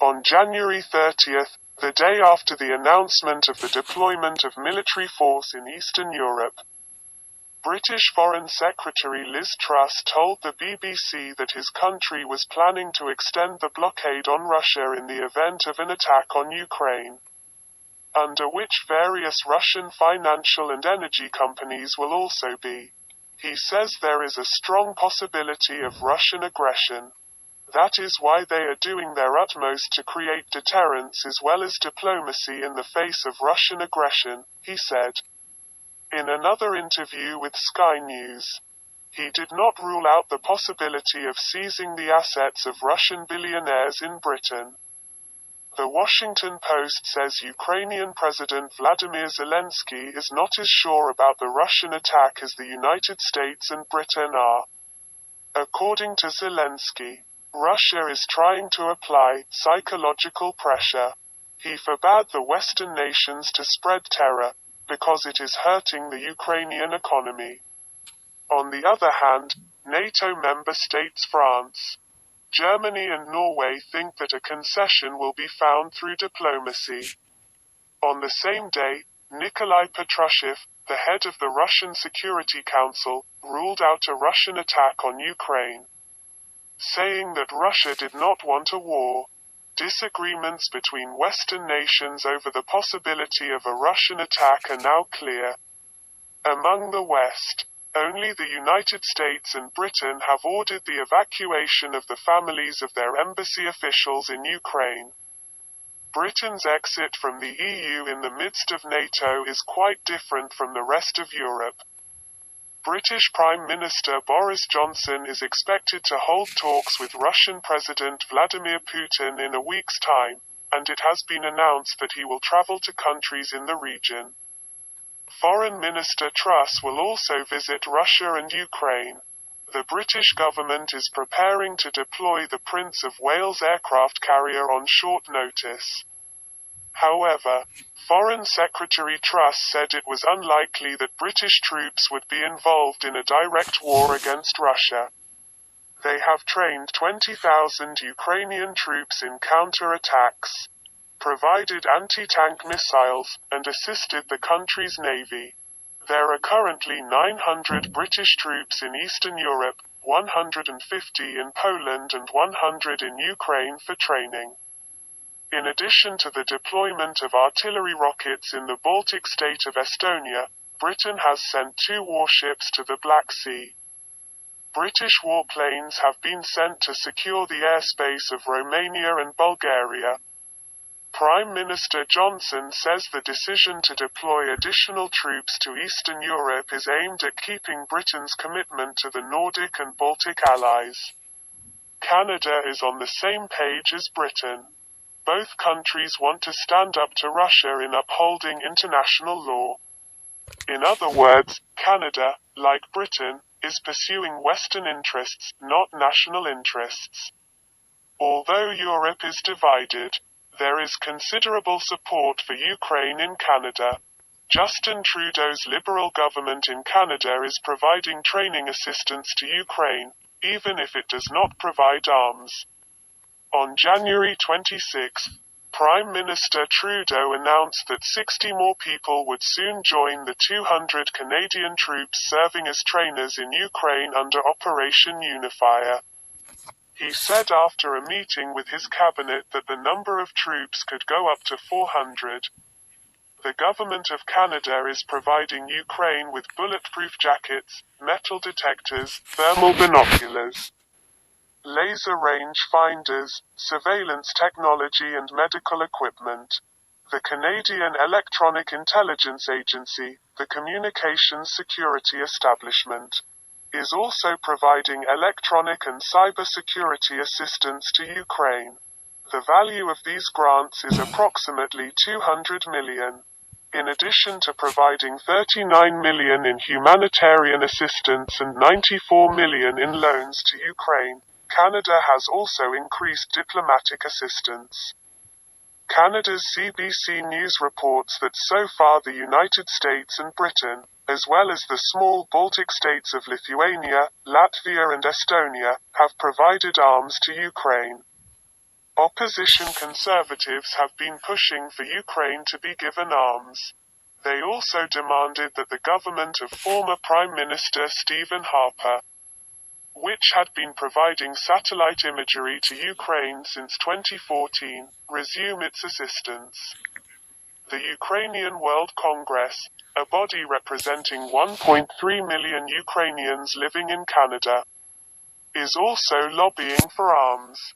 On January 30th, the day after the announcement of the deployment of military force in Eastern Europe, British Foreign Secretary Liz Truss told the BBC that his country was planning to extend the blockade on Russia in the event of an attack on Ukraine, under which various Russian financial and energy companies will also be. He says there is a strong possibility of Russian aggression. That is why they are doing their utmost to create deterrence as well as diplomacy in the face of Russian aggression, he said. In another interview with Sky News, he did not rule out the possibility of seizing the assets of Russian billionaires in Britain. The Washington Post says Ukrainian President Vladimir Zelensky is not as sure about the Russian attack as the United States and Britain are. According to Zelensky, Russia is trying to apply psychological pressure. He forbade the Western nations to spread terror, because it is hurting the Ukrainian economy. On the other hand, NATO member states France, Germany and Norway think that a concession will be found through diplomacy. On the same day, Nikolai Patrushev, the head of the Russian Security Council, ruled out a Russian attack on Ukraine, saying that Russia did not want a war. Disagreements between Western nations over the possibility of a Russian attack are now clear. Among the West, only the United States and Britain have ordered the evacuation of the families of their embassy officials in Ukraine. Britain's exit from the EU in the midst of NATO is quite different from the rest of Europe. British Prime Minister Boris Johnson is expected to hold talks with Russian President Vladimir Putin in a week's time, and it has been announced that he will travel to countries in the region. Foreign Minister Truss will also visit Russia and Ukraine. The British government is preparing to deploy the Prince of Wales aircraft carrier on short notice. However, Foreign Secretary Truss said it was unlikely that British troops would be involved in a direct war against Russia. They have trained 20,000 Ukrainian troops in counter-attacks, provided anti-tank missiles, and assisted the country's navy. There are currently 900 British troops in Eastern Europe, 150 in Poland and 100 in Ukraine for training. In addition to the deployment of artillery rockets in the Baltic state of Estonia, Britain has sent 2 warships to the Black Sea. British warplanes have been sent to secure the airspace of Romania and Bulgaria. Prime Minister Johnson says the decision to deploy additional troops to Eastern Europe is aimed at keeping Britain's commitment to the Nordic and Baltic allies. Canada is on the same page as Britain. Both countries want to stand up to Russia in upholding international law. In other words, Canada, like Britain, is pursuing Western interests, not national interests. Although Europe is divided, there is considerable support for Ukraine in Canada. Justin Trudeau's Liberal government in Canada is providing training assistance to Ukraine, even if it does not provide arms. On January 26, Prime Minister Trudeau announced that 60 more people would soon join the 200 Canadian troops serving as trainers in Ukraine under Operation Unifier. He said after a meeting with his cabinet that the number of troops could go up to 400. The Government of Canada is providing Ukraine with bulletproof jackets, metal detectors, thermal binoculars, laser range finders, surveillance technology and medical equipment. The Canadian Electronic Intelligence Agency, the communications security establishment, is also providing electronic and cybersecurity assistance to Ukraine. The value of these grants is approximately $200 million. In addition to providing $39 million in humanitarian assistance and $94 million in loans to Ukraine, Canada has also increased diplomatic assistance. Canada's CBC News reports that so far the United States and Britain, as well as the small Baltic states of Lithuania, Latvia and Estonia, have provided arms to Ukraine. Opposition Conservatives have been pushing for Ukraine to be given arms. They also demanded that the government of former Prime Minister Stephen Harper, which had been providing satellite imagery to Ukraine since 2014, resume its assistance. The Ukrainian World Congress, a body representing 1.3 million Ukrainians living in Canada, is also lobbying for arms.